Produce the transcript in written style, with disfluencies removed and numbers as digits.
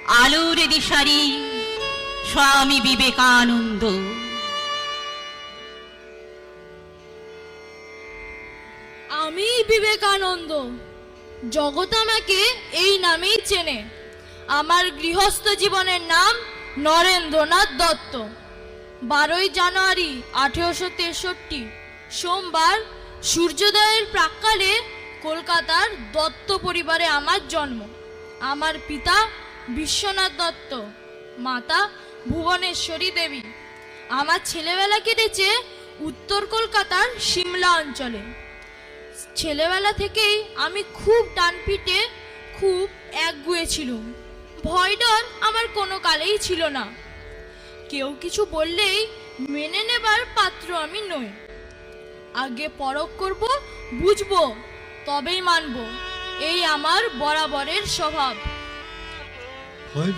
আলোর দিশারি স্বামী বিবেকানন্দ। আমি বিবেকানন্দ, জগৎ আমাকে এই নামেই চেনে। আমার গৃহস্থ জীবনের নাম নরেন্দ্রনাথ দত্ত। 12ই জানুয়ারি 1863 সোমবার সূর্যোদয়ের প্রাক্কালে কলকাতার দত্ত পরিবারে আমার জন্ম। আমার পিতা বিশ্বনাথ দত্ত, মাতা ভুবনেশ্বরী দেবী। আমার ছেলেবেলা কেটেছে উত্তর কলকাতার সিমলা অঞ্চলে। ছেলেবেলা থেকেই আমি খুব ডানপিটে, খুব একগুঁয়ে ছিলুম। ভয় ডর আমার কোনো কালেই ছিল না। কেউ কিছু বললেই মেনে নেবার পাত্র আমি নই। আগে পরখ করব, বুঝবো, তবেই মানব। এই আমার বরাবরের স্বভাব। ভয়